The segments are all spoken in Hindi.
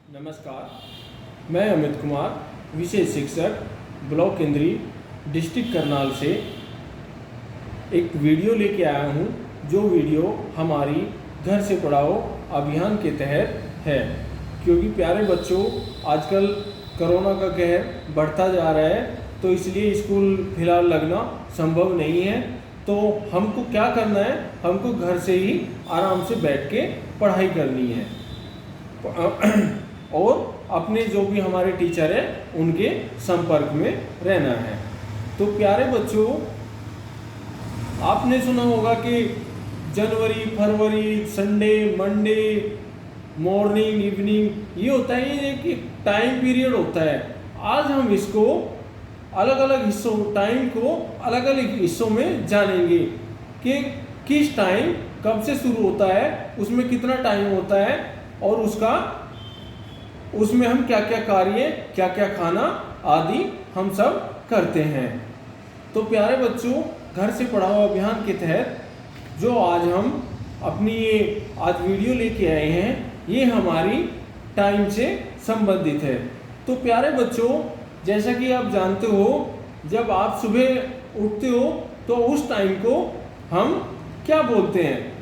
नमस्कार, मैं अमित कुमार, विशेष शिक्षक, ब्लॉक केंद्री, डिस्ट्रिक्ट करनाल से एक वीडियो लेके आया हूँ। जो वीडियो हमारी घर से पढ़ाओ अभियान के तहत है, क्योंकि प्यारे बच्चों आजकल कोरोना का कहर बढ़ता जा रहा है, तो इसलिए स्कूल फिलहाल लगना संभव नहीं है। तो हमको क्या करना है, हमको घर से ही आराम से बैठ के पढ़ाई करनी है और अपने जो भी हमारे टीचर हैं उनके संपर्क में रहना है। तो प्यारे बच्चों, आपने सुना होगा कि जनवरी, फरवरी, संडे, मंडे, मॉर्निंग, इवनिंग, ये होता है, ये एक टाइम पीरियड होता है। आज हम इसको अलग अलग हिस्सों, टाइम को अलग अलग हिस्सों में जानेंगे कि किस टाइम कब से शुरू होता है, उसमें कितना टाइम होता है और उसमें हम क्या क्या कार्य, क्या क्या खाना आदि हम सब करते हैं। तो प्यारे बच्चों, घर से पढ़ाओ अभियान के तहत जो आज हम अपनी आज वीडियो लेके आए हैं, ये हमारी टाइम से संबंधित है। तो प्यारे बच्चों, जैसा कि आप जानते हो, जब आप सुबह उठते हो तो उस टाइम को हम क्या बोलते हैं?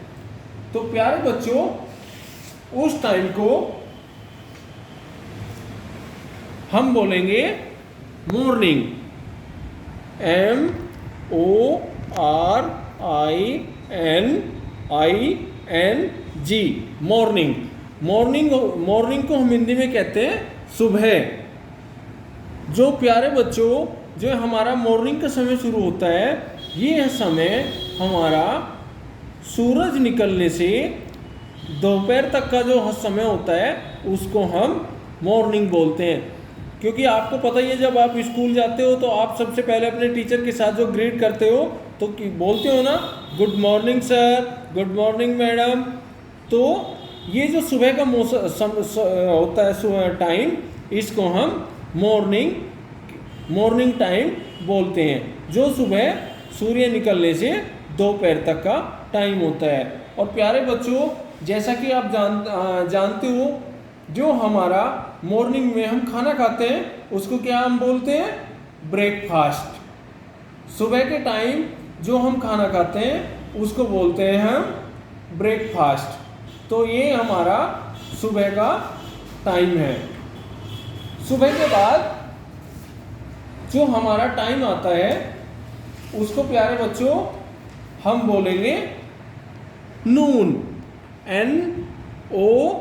तो प्यारे बच्चों, उस टाइम को हम बोलेंगे मॉर्निंग, MORNING, मॉर्निंग। मॉर्निंग को हम हिंदी में कहते हैं सुबह। जो प्यारे बच्चों, जो हमारा मॉर्निंग का समय शुरू होता है, ये समय हमारा सूरज निकलने से दोपहर तक का जो समय होता है उसको हम मॉर्निंग बोलते हैं। क्योंकि आपको पता ही है, जब आप स्कूल जाते हो तो आप सबसे पहले अपने टीचर के साथ जो ग्रीट करते हो तो बोलते हो ना, good morning sir, good morning madam. तो ये जो सुबह का मौसम होता है, टाइम, इसको हम मॉर्निंग टाइम बोलते हैं, जो सुबह सूर्य निकलने से दोपहर तक का टाइम होता है। और प्यारे बच्चों, जैसा कि आप जानते हो, जो हमारा मॉर्निंग में हम खाना खाते हैं उसको क्या हम बोलते हैं? ब्रेकफास्ट। सुबह के टाइम जो हम खाना खाते हैं उसको बोलते हैं हम ब्रेकफास्ट। तो ये हमारा सुबह का टाइम है। सुबह के बाद जो हमारा टाइम आता है उसको प्यारे बच्चों हम बोलेंगे नून, NOON,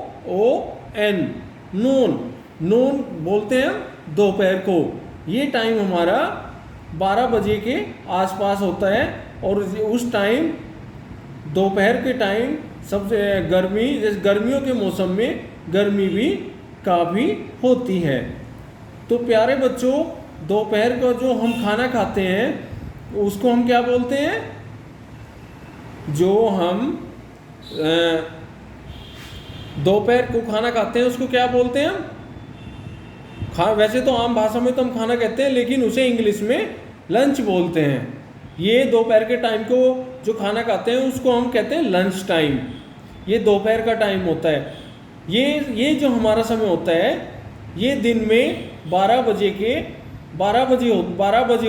नून बोलते हैं हम दोपहर को। ये टाइम हमारा 12 बजे के आसपास होता है और उस टाइम, दोपहर के टाइम, सबसे गर्मी, जैसे गर्मियों के मौसम में गर्मी भी काफ़ी होती है। तो प्यारे बच्चों, दोपहर को जो हम खाना खाते हैं उसको हम क्या बोलते हैं? जो हम दोपहर को खाना खाते हैं उसको क्या बोलते हैं हम? वैसे तो आम भाषा में तो हम खाना कहते हैं, लेकिन उसे इंग्लिश में लंच बोलते हैं। ये दोपहर के टाइम को जो खाना खाते हैं उसको हम कहते हैं लंच टाइम। ये दोपहर का टाइम होता है। ये जो हमारा समय होता है, ये दिन में 12 बजे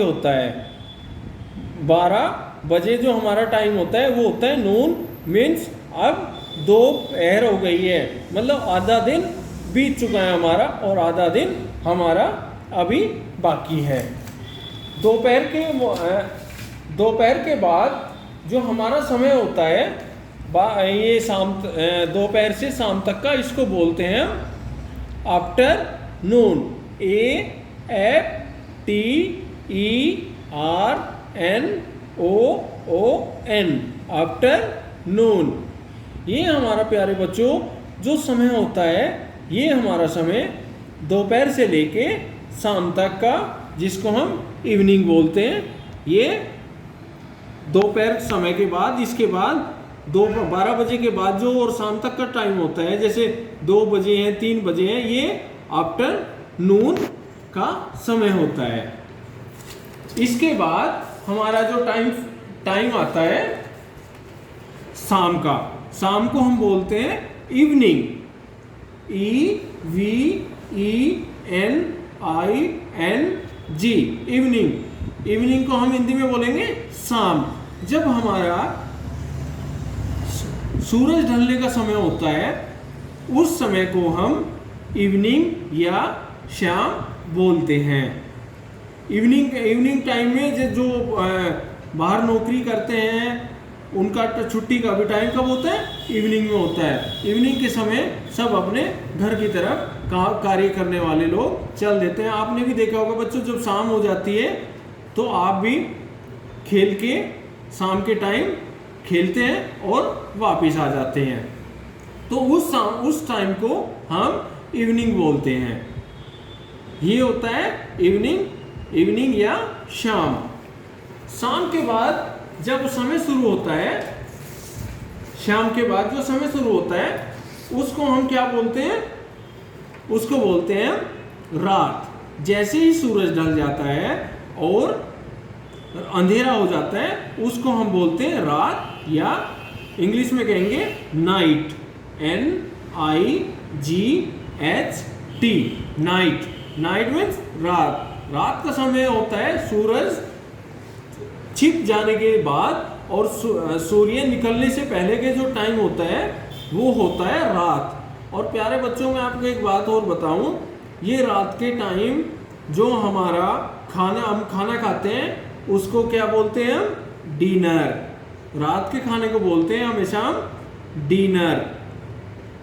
होता है। 12 बजे जो हमारा टाइम होता है वो होता है नून, मीन्स अब दोपहर हो गई है, मतलब आधा दिन बीत चुका है हमारा और आधा दिन हमारा अभी बाकी है। दोपहर के बाद जो हमारा समय होता है, ये दोपहर से शाम तक का, इसको बोलते हैं आफ्टरनून, AFTERNOON, आफ्टरनून। ये हमारा प्यारे बच्चों जो समय होता है, ये हमारा समय दोपहर से लेके शाम तक का, जिसको हम इवनिंग बोलते हैं। ये दोपहर समय के बाद, इसके बाद 12 बजे के बाद जो और शाम तक का टाइम होता है, जैसे 2 बजे हैं, 3 बजे हैं, ये आफ्टरनून का समय होता है। इसके बाद हमारा जो टाइम आता है शाम का, शाम को हम बोलते हैं इवनिंग। EVENING, evening. इवनिंग को हम हिंदी में बोलेंगे शाम। जब हमारा सूरज ढलने का समय होता है उस समय को हम इवनिंग या शाम बोलते हैं। इवनिंग टाइम में जो बाहर नौकरी करते हैं उनका छुट्टी का भी टाइम कब होता है? इवनिंग में होता है। इवनिंग के समय सब अपने घर की तरफ कार्य करने वाले लोग चल देते हैं। आपने भी देखा होगा बच्चों, जब शाम हो जाती है तो आप भी खेल के शाम के टाइम खेलते हैं और वापस आ जाते हैं। तो उस टाइम को हम इवनिंग बोलते हैं। ये होता है इवनिंग या शाम। शाम के बाद जब समय शुरू होता है, शाम के बाद जो समय शुरू होता है उसको हम क्या बोलते हैं? उसको बोलते हैं रात। जैसे ही सूरज ढल जाता है और अंधेरा हो जाता है उसको हम बोलते हैं रात, या इंग्लिश में कहेंगे night, NIGHT, night. Night means रात। रात का समय होता है सूरज छिप जाने के बाद और सूर्य निकलने से पहले के जो टाइम होता है वो होता है रात। और प्यारे बच्चों, मैं आपको एक बात और बताऊं, ये रात के टाइम जो हमारा हम खाना खाते हैं उसको क्या बोलते हैं? हम डिनर। रात के खाने को बोलते हैं हमेशा हम डिनर।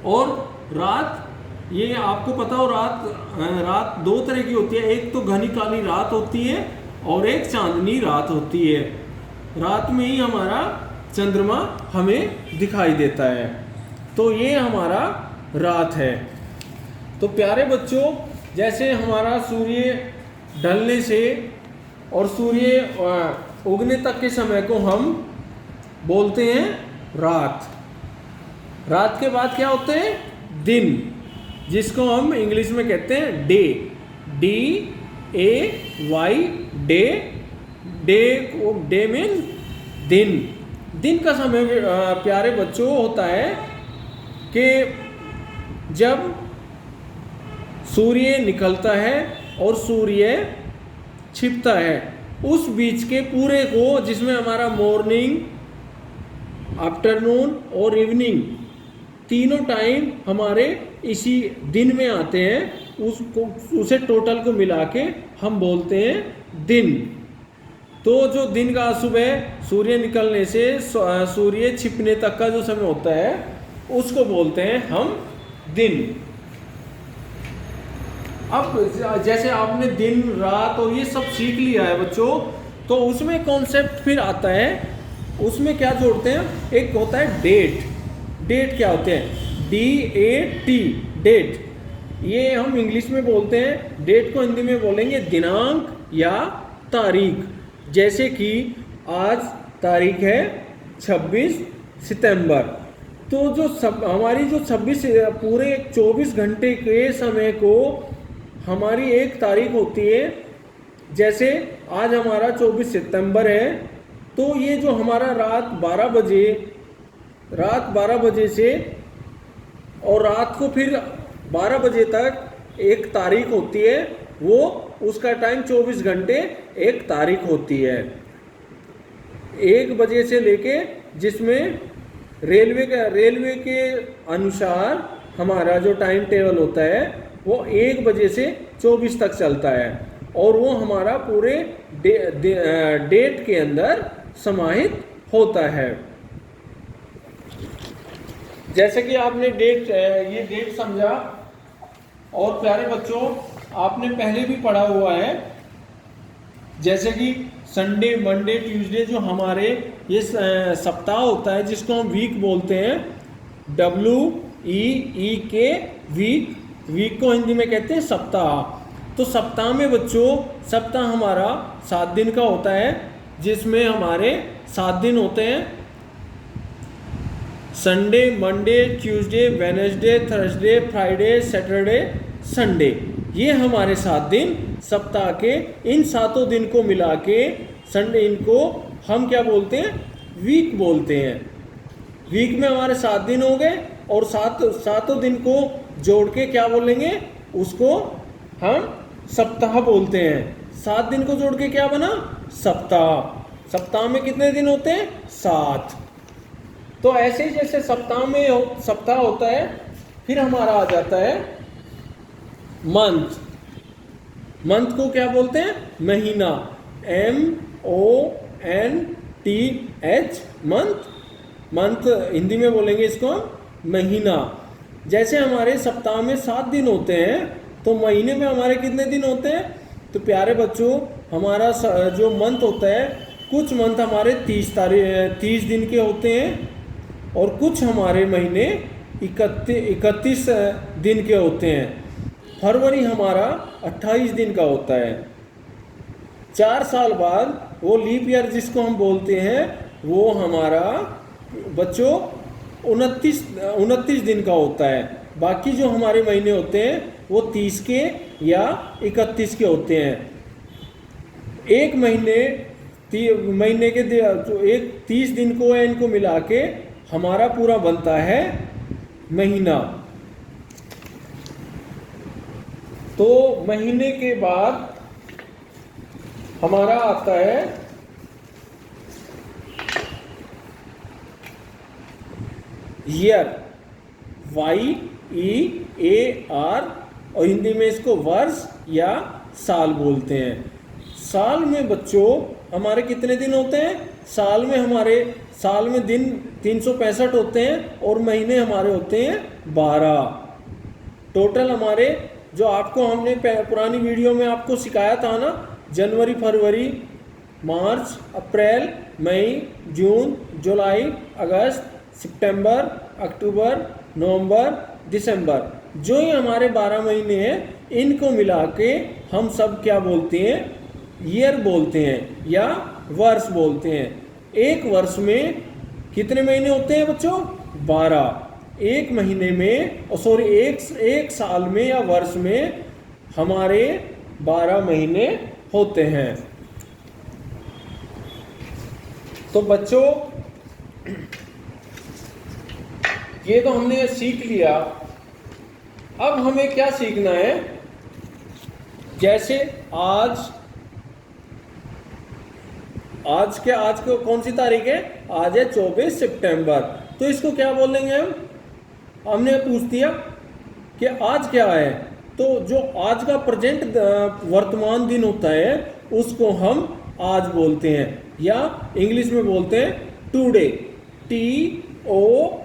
और रात, ये आपको पता हो, रात दो तरह की होती है। एक तो घनी काली रात होती है और एक चांदनी रात होती है। रात में ही हमारा चंद्रमा हमें दिखाई देता है। तो ये हमारा रात है। तो प्यारे बच्चों, जैसे हमारा सूर्य ढलने से और सूर्य उगने तक के समय को हम बोलते हैं रात। रात के बाद क्या होते हैं? दिन, जिसको हम इंग्लिश में कहते हैं day, DAY, day. Day means दिन। दिन का समय प्यारे बच्चों होता है कि जब सूर्य निकलता है और सूर्य छिपता है, उस बीच के पूरे को, जिसमें हमारा मॉर्निंग, आफ्टरनून और इवनिंग तीनों टाइम हमारे इसी दिन में आते हैं, उसे टोटल को मिला के हम बोलते हैं दिन। तो जो दिन का सुबह सूर्य निकलने से सूर्य छिपने तक का जो समय होता है उसको बोलते हैं हम दिन। अब जैसे आपने दिन, रात और ये सब सीख लिया है बच्चों, तो उसमें कॉन्सेप्ट फिर आता है, उसमें क्या जोड़ते हैं? एक होता है डेट। डेट क्या होते हैं? DAT, date. ये हम इंग्लिश में बोलते हैं, डेट को हिंदी में बोलेंगे दिनांक या तारीख। जैसे कि आज तारीख है 26 सितंबर, तो जो हमारी जो 26 पूरे 24 घंटे के समय को हमारी एक तारीख होती है। जैसे आज हमारा 24 सितंबर है, तो ये जो हमारा रात 12 बजे से और रात को फिर 12 बजे तक एक तारीख होती है, वो उसका टाइम 24 घंटे एक तारीख होती है। 1 बजे से लेके, जिसमें रेलवे के अनुसार हमारा जो टाइम टेबल होता है वो 1 बजे से 24 तक चलता है, और वो हमारा पूरे डेट के अंदर समाहित होता है। जैसे कि आपने ये डेट समझा, और प्यारे बच्चों आपने पहले भी पढ़ा हुआ है, जैसे कि संडे, मंडे, ट्यूसडे जो हमारे ये सप्ताह होता है, जिसको हम वीक बोलते हैं, WEEK, वीक। वीक को हिंदी में कहते हैं सप्ताह। तो सप्ताह में बच्चों, सप्ताह हमारा 7 दिन का होता है, जिसमें हमारे 7 दिन होते हैं, Sunday, Monday, Tuesday, Wednesday, Thursday, Friday, Saturday, Sunday. ये हमारे 7 दिन सप्ताह के, इन 7 दिन को मिला के संडे, इनको हम क्या बोलते हैं? वीक बोलते हैं। वीक में हमारे 7 दिन हो गए, और 7 दिन को जोड़ के क्या बोलेंगे, उसको हम सप्ताह बोलते हैं। 7 दिन को जोड़ के क्या बना, सप्ताह। सप्ताह में कितने दिन होते हैं, 7। तो ऐसे ही जैसे सप्ताह में सप्ताह होता है, फिर हमारा आ जाता है मंथ। मंथ को क्या बोलते हैं, महीना, MONTH, मंथ। मंथ हिंदी में बोलेंगे इसको महीना। जैसे हमारे सप्ताह में 7 दिन होते हैं, तो महीने में हमारे कितने दिन होते हैं। तो प्यारे बच्चों, हमारा जो मंथ होता है, कुछ मंथ हमारे 30 दिन के होते हैं, और कुछ हमारे महीने 31 दिन के होते हैं। फरवरी हमारा 28 दिन का होता है। 4 साल बाद वो लीप ईयर जिसको हम बोलते हैं, वो हमारा बच्चों 29 दिन का होता है। बाकी जो हमारे महीने होते हैं वो 30 के या 31 के होते हैं। एक महीने के एक 30 दिन को या इनको मिला के हमारा पूरा बनता है महीना। तो महीने के बाद हमारा आता है ईयर, YEAR, और हिंदी में इसको वर्ष या साल बोलते हैं। साल में बच्चों हमारे कितने दिन होते हैं, साल में दिन 365 होते हैं, और महीने हमारे होते हैं 12। टोटल हमारे जो आपको हमने पुरानी वीडियो में आपको सिखाया था ना, जनवरी, फरवरी, मार्च, अप्रैल, मई, जून, जुलाई, अगस्त, सितंबर, अक्टूबर, नवंबर, दिसंबर, जो ये हमारे 12 महीने हैं, इनको मिला के हम सब क्या बोलते हैं, ईयर बोलते हैं या वर्ष बोलते हैं। एक वर्ष में कितने महीने होते हैं बच्चों, 12। एक महीने में एक साल में या वर्ष में हमारे 12 महीने होते हैं। तो बच्चों ये तो हमने सीख लिया। अब हमें क्या सीखना है, जैसे आज को कौन सी तारीख है, आज है 24 सितंबर। तो इसको क्या बोलेंगे हम, हमने पूछ दिया कि आज क्या है, तो जो आज का प्रेजेंट वर्तमान दिन होता है उसको हम आज बोलते हैं, या इंग्लिश में बोलते हैं टुडे, TODAY।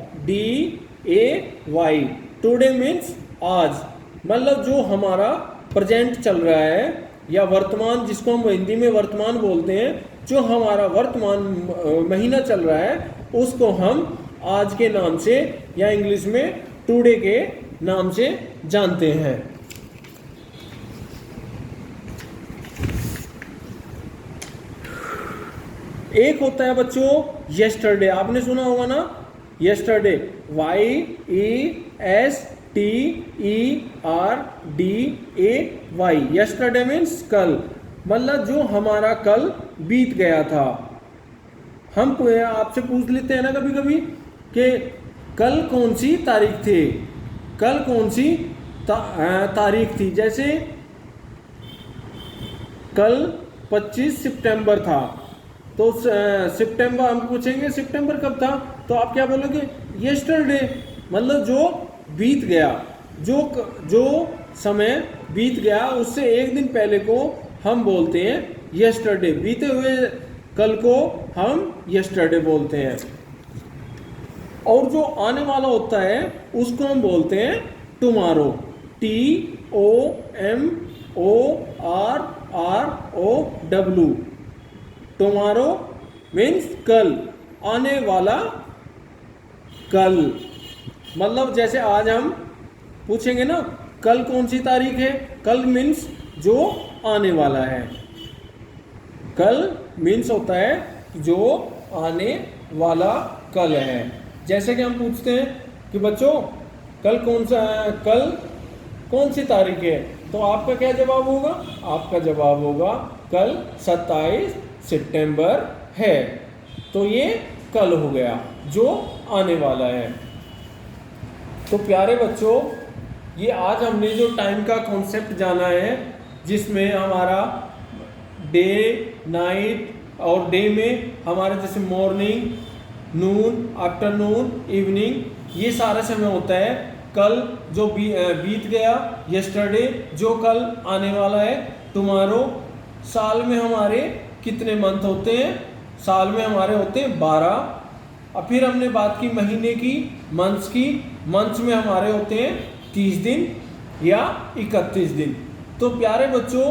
टुडे मीन्स आज, मतलब जो हमारा प्रेजेंट चल रहा है या वर्तमान, जिसको हम हिंदी में वर्तमान बोलते हैं, जो हमारा वर्तमान महीना चल रहा है उसको हम आज के नाम से या इंग्लिश में टुडे के नाम से जानते हैं। एक होता है बच्चों यस्टरडे, आपने सुना होगा ना, यस्टरडे, YESTERDAY। यस्टरडे मीन्स कल, मतलब जो हमारा कल बीत गया था। हम आपसे पूछ लेते हैं ना कभी कभी कि कल कौन सी तारीख थी, कल कौन सी तारीख थी। जैसे कल 25 सितंबर था, तो सितंबर हम पूछेंगे सितंबर कब था, तो आप क्या बोलोगे, यस्टरडे, मतलब जो बीत गया, जो समय बीत गया उससे एक दिन पहले को हम बोलते हैं यस्टरडे। बीते हुए कल को हम यस्टरडे बोलते हैं। और जो आने वाला होता है उसको हम बोलते हैं टुमारो, TOMORROW। टुमारो मीन्स कल, आने वाला कल। मतलब जैसे आज हम पूछेंगे ना कल कौन सी तारीख है, कल मीन्स जो आने वाला है। कल मीन्स होता है जो आने वाला कल है। जैसे कि हम पूछते हैं कि बच्चों कल कौन सी तारीख है, तो आपका क्या जवाब होगा, आपका जवाब होगा कल 27 सितंबर है। तो ये कल हो गया जो आने वाला है। तो प्यारे बच्चों, ये आज हमने जो टाइम का कॉन्सेप्ट जाना है, जिसमें हमारा डे, नाइट और डे में हमारे जैसे मॉर्निंग, नून, आफ्टरनून, इवनिंग, ये सारा समय होता है। कल जो बीत गया, यस्टरडे, जो कल आने वाला है, टुमारो। साल में हमारे कितने मंथ होते हैं? साल में हमारे होते हैं 12। और फिर हमने बात की महीने की, मंथ्स की। मंथ्स में हमारे होते हैं 30 दिन या 31 दिन। तो प्यारे बच्चों,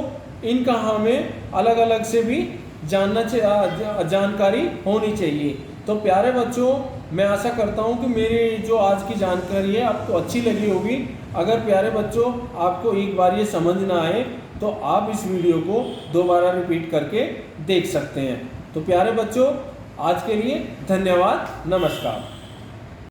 इनका हमें अलग अलग से भी जानकारी होनी चाहिए। तो प्यारे बच्चों, मैं आशा करता हूँ कि मेरी जो आज की जानकारी है आपको अच्छी लगी होगी। अगर प्यारे बच्चों आपको एक बार ये समझ ना आए तो आप इस वीडियो को दोबारा रिपीट करके देख सकते हैं। तो प्यारे बच्चों, आज के लिए धन्यवाद, नमस्कार।